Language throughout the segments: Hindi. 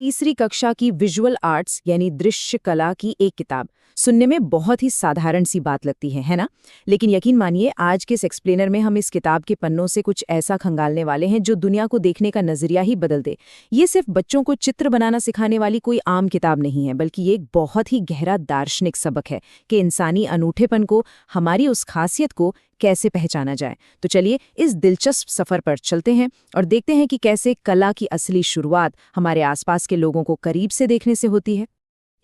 तीसरी कक्षा की विजुअल आर्ट्स यानी दृश्य कला की एक किताब सुनने में बहुत ही साधारण सी बात लगती है ना? लेकिन यकीन मानिए आज के इस एक्सप्लेनर में हम इस किताब के पन्नों से कुछ ऐसा खंगालने वाले हैं जो दुनिया को देखने का नजरिया ही बदल दे। ये सिर्फ बच्चों को चित्र बनाना सिखाने वाली कोई आम किताब नहीं है, बल्कि ये एक बहुत ही गहरा दार्शनिक सबक है कि इंसानी अनूठेपन को, हमारी उस खासियत को कैसे पहचाना जाए। तो चलिए इस दिलचस्प सफर पर चलते हैं और देखते हैं कि कैसे कला की असली शुरुआत हमारे आसपास के लोगों को करीब से देखने से होती है।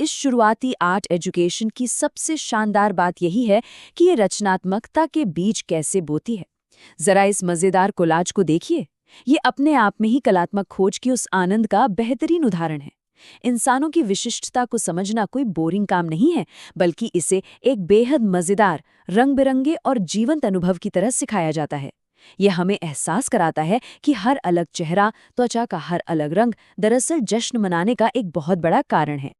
इस शुरुआती आर्ट एजुकेशन की सबसे शानदार बात यही है कि ये रचनात्मकता के बीज कैसे बोती है। जरा इस मजेदार कोलाज को देखिए। ये अपने आप में ही कलात्मक खोज की उस आनंद का बेहतरीन उदाहरण है। इंसानों की विशिष्टता को समझना कोई बोरिंग काम नहीं है, बल्कि इसे एक बेहद मजेदार, रंग बिरंगे और जीवंत अनुभव की तरह सिखाया जाता है। यह हमें एहसास कराता है कि हर अलग चेहरा, त्वचा का हर अलग रंग दरअसल जश्न मनाने का एक बहुत बड़ा कारण है।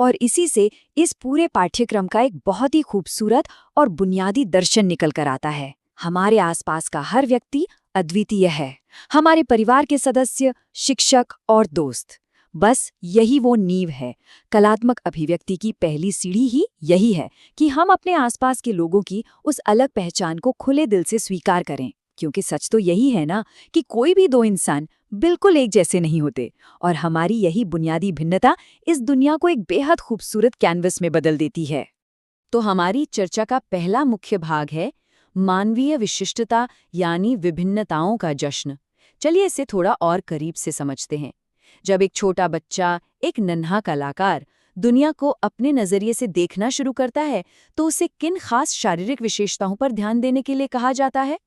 और इसी से इस पूरे पाठ्यक्रम का एक बहुत ही खूबसूरत और बुनियादी दर्शन निकल कर आता है। हमारे आसपास का हर व्यक्ति अद्वितीय है। हमारे परिवार के सदस्य, शिक्षक और दोस्त, बस यही वो नींव है। कलात्मक अभिव्यक्ति की पहली सीढ़ी ही यही है कि हम अपने आसपास के लोगों की उस अलग पहचान को खुले दिल से स्वीकार करें, क्योंकि सच तो यही है ना कि कोई भी दो इंसान बिल्कुल एक जैसे नहीं होते, और हमारी यही बुनियादी भिन्नता इस दुनिया को एक बेहद खूबसूरत कैनवस में बदल देती है। तो हमारी चर्चा का पहला मुख्य भाग है मानवीय विशिष्टता यानी विभिन्नताओं का जश्न। चलिए इसे थोड़ा और करीब से समझते हैं। जब एक छोटा बच्चा, एक नन्हा कलाकार दुनिया को अपने नजरिए से देखना शुरू करता है, तो उसे किन खास शारीरिक विशेषताओं पर ध्यान देने के लिए कहा जाता है?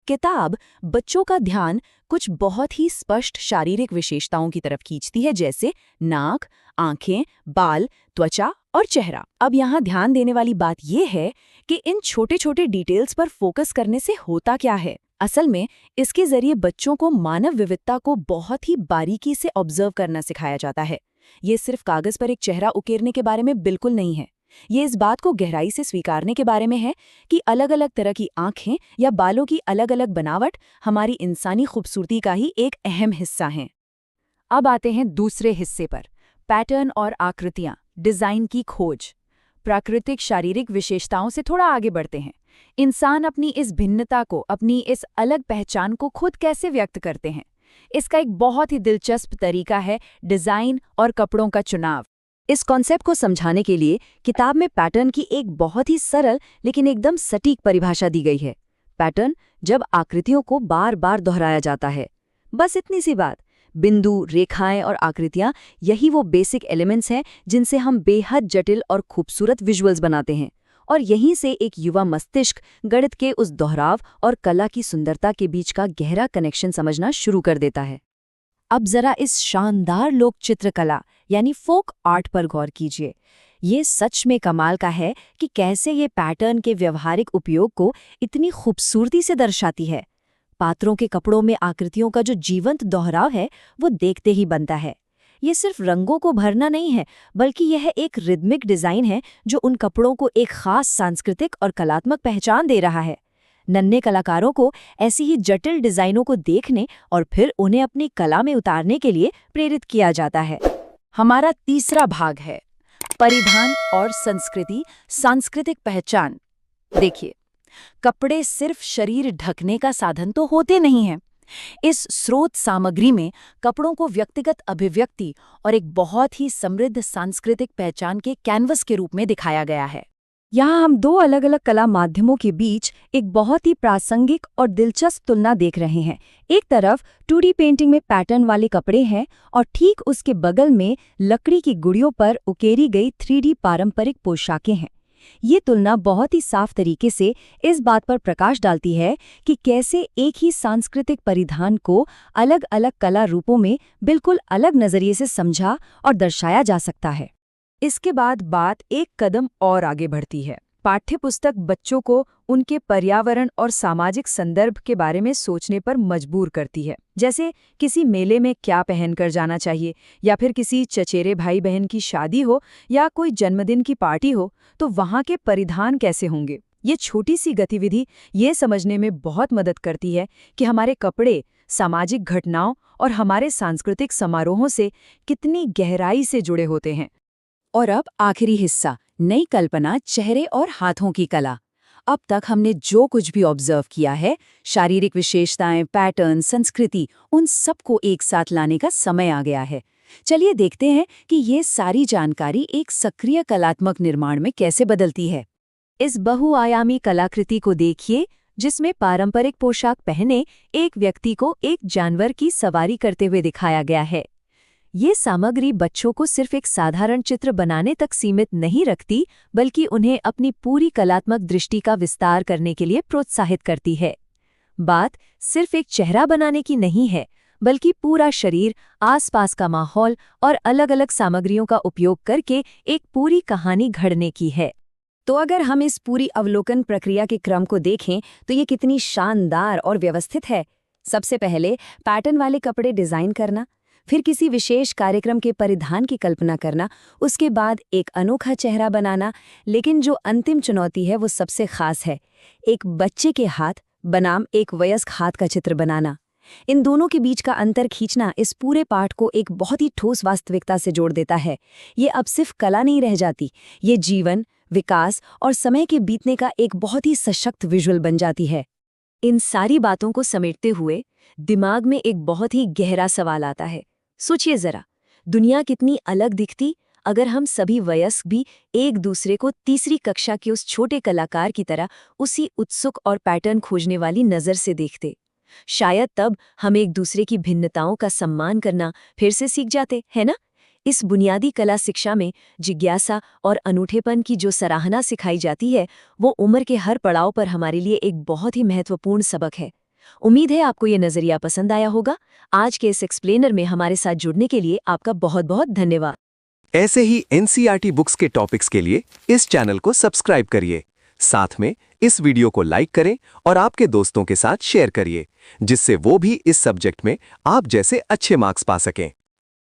किताब बच्चों का ध्यान कुछ बहुत ही स्पष्ट शारीरिक विशेषताओं की तरफ खींचती है, जैसे नाक, आंखें, बाल, त्वचा और चेहरा। अब यहाँ ध्यान देने वाली बात यह है कि इन छोटे छोटे डिटेल्स पर फोकस करने से होता क्या है। असल में इसके जरिए बच्चों को मानव विविधता को बहुत ही बारीकी से ऑब्जर्व करना सिखाया जाता है। ये सिर्फ कागज पर एक चेहरा उकेरने के बारे में बिल्कुल नहीं है। ये इस बात को गहराई से स्वीकारने के बारे में है कि अलग अलग तरह की आंखें या बालों की अलग अलग बनावट हमारी इंसानी खूबसूरती का ही एक अहम हिस्सा हैं। अब आते हैं दूसरे हिस्से पर, पैटर्न और आकृतियां, डिजाइन की खोज। प्राकृतिक शारीरिक विशेषताओं से थोड़ा आगे बढ़ते हैं। इंसान अपनी इस भिन्नता को, अपनी इस अलग पहचान को खुद कैसे व्यक्त करते हैं? इसका एक बहुत ही दिलचस्प तरीका है डिजाइन और कपड़ों का चुनाव। इस कॉन्सेप्ट को समझाने के लिए किताब में पैटर्न की एक बहुत ही सरल लेकिन एकदम सटीक परिभाषा दी गई है। पैटर्न जब आकृतियों को बार बार दोहराया जाता है, बस इतनी सी बात। बिंदु, रेखाएं और आकृतियां, यही वो बेसिक एलिमेंट्स हैं जिनसे हम बेहद जटिल और खूबसूरत विजुअल्स बनाते हैं। और यहीं से एक युवा मस्तिष्क गणित के उस दोहराव और कला की सुंदरता के बीच का गहरा कनेक्शन समझना शुरू कर देता है। अब जरा इस शानदार लोक चित्रकला यानी फोक आर्ट पर गौर कीजिए। ये सच में कमाल का है कि कैसे ये पैटर्न के व्यवहारिक उपयोग को इतनी खूबसूरती से दर्शाती है। पात्रों के कपड़ों में आकृतियों का जो जीवंत दोहराव है वो देखते ही बनता है। ये सिर्फ रंगों को भरना नहीं है, बल्कि यह एक रिदमिक डिजाइन है जो उन कपड़ों को एक खास सांस्कृतिक और कलात्मक पहचान दे रहा है। नन्हे कलाकारों को ऐसी ही जटिल डिजाइनों को देखने और फिर उन्हें अपनी कला में उतारने के लिए प्रेरित किया जाता है। हमारा तीसरा भाग है परिधान और संस्कृति, सांस्कृतिक पहचान। देखिए, कपड़े सिर्फ शरीर ढकने का साधन तो होते नहीं हैं। इस स्रोत सामग्री में कपड़ों को व्यक्तिगत अभिव्यक्ति और एक बहुत ही समृद्ध सांस्कृतिक पहचान के कैनवस के रूप में दिखाया गया है। यहाँ हम दो अलग अलग कला माध्यमों के बीच एक बहुत ही प्रासंगिक और दिलचस्प तुलना देख रहे हैं। एक तरफ 2D पेंटिंग में पैटर्न वाले कपड़े हैं और ठीक उसके बगल में लकड़ी की गुड़ियों पर उकेरी गई 3D पारंपरिक पोशाकें हैं। ये तुलना बहुत ही साफ तरीके से इस बात पर प्रकाश डालती है कि कैसे एक ही सांस्कृतिक परिधान को अलग अलग कला रूपों में बिल्कुल अलग नजरिए से समझा और दर्शाया जा सकता है। इसके बाद बात एक कदम और आगे बढ़ती है। पाठ्यपुस्तक बच्चों को उनके पर्यावरण और सामाजिक संदर्भ के बारे में सोचने पर मजबूर करती है। जैसे किसी मेले में क्या पहनकर जाना चाहिए, या फिर किसी चचेरे भाई बहन की शादी हो या कोई जन्मदिन की पार्टी हो तो वहाँ के परिधान कैसे होंगे। ये छोटी सी गतिविधि ये समझने में बहुत मदद करती है कि हमारे कपड़े सामाजिक घटनाओं और हमारे सांस्कृतिक समारोहों से कितनी गहराई से जुड़े होते हैं। और अब आखिरी हिस्सा, नई कल्पना, चेहरे और हाथों की कला। अब तक हमने जो कुछ भी ऑब्जर्व किया है, शारीरिक विशेषताएं, पैटर्न, संस्कृति, उन सबको एक साथ लाने का समय आ गया है। चलिए देखते हैं कि ये सारी जानकारी एक सक्रिय कलात्मक निर्माण में कैसे बदलती है। इस बहुआयामी कलाकृति को देखिए, जिसमें पारंपरिक पोशाक पहने एक व्यक्ति को एक जानवर की सवारी करते हुए दिखाया गया है। ये सामग्री बच्चों को सिर्फ एक साधारण चित्र बनाने तक सीमित नहीं रखती, बल्कि उन्हें अपनी पूरी कलात्मक दृष्टि का विस्तार करने के लिए प्रोत्साहित करती है। बात सिर्फ एक चेहरा बनाने की नहीं है, बल्कि पूरा शरीर, आसपास का माहौल और अलग-अलग सामग्रियों का उपयोग करके एक पूरी कहानी घड़ने की है। तो अगर हम इस पूरी अवलोकन प्रक्रिया के क्रम को देखें तो ये कितनी शानदार और व्यवस्थित है। सबसे पहले पैटर्न वाले कपड़े डिजाइन करना, फिर किसी विशेष कार्यक्रम के परिधान की कल्पना करना, उसके बाद एक अनोखा चेहरा बनाना, लेकिन जो अंतिम चुनौती है वो सबसे खास है, एक बच्चे के हाथ बनाम एक वयस्क हाथ का चित्र बनाना। इन दोनों के बीच का अंतर खींचना इस पूरे पाठ को एक बहुत ही ठोस वास्तविकता से जोड़ देता है। ये अब सिर्फ कला नहीं रह जाती, ये जीवन, विकास और समय के बीतने का एक बहुत ही सशक्त विजुअल बन जाती है। इन सारी बातों को समेटते हुए दिमाग में एक बहुत ही गहरा सवाल आता है। सोचिए जरा, दुनिया कितनी अलग दिखती अगर हम सभी वयस्क भी एक दूसरे को तीसरी कक्षा के उस छोटे कलाकार की तरह उसी उत्सुक और पैटर्न खोजने वाली नज़र से देखते। शायद तब हम एक दूसरे की भिन्नताओं का सम्मान करना फिर से सीख जाते, है ना? इस बुनियादी कला शिक्षा में जिज्ञासा और अनूठेपन की जो सराहना सिखाई जाती है, वो उम्र के हर पड़ाव पर हमारे लिए एक बहुत ही महत्वपूर्ण सबक है। उम्मीद है आपको ये नज़रिया पसंद आया होगा। आज के इस एक्सप्लेनर में हमारे साथ जुड़ने के लिए आपका बहुत बहुत धन्यवाद। ऐसे ही एनसीईआरटी बुक्स के टॉपिक्स के लिए इस चैनल को सब्सक्राइब करिए। साथ में इस वीडियो को लाइक करें और आपके दोस्तों के साथ शेयर करिए, जिससे वो भी इस सब्जेक्ट में आप जैसे अच्छे मार्क्स पा सकें।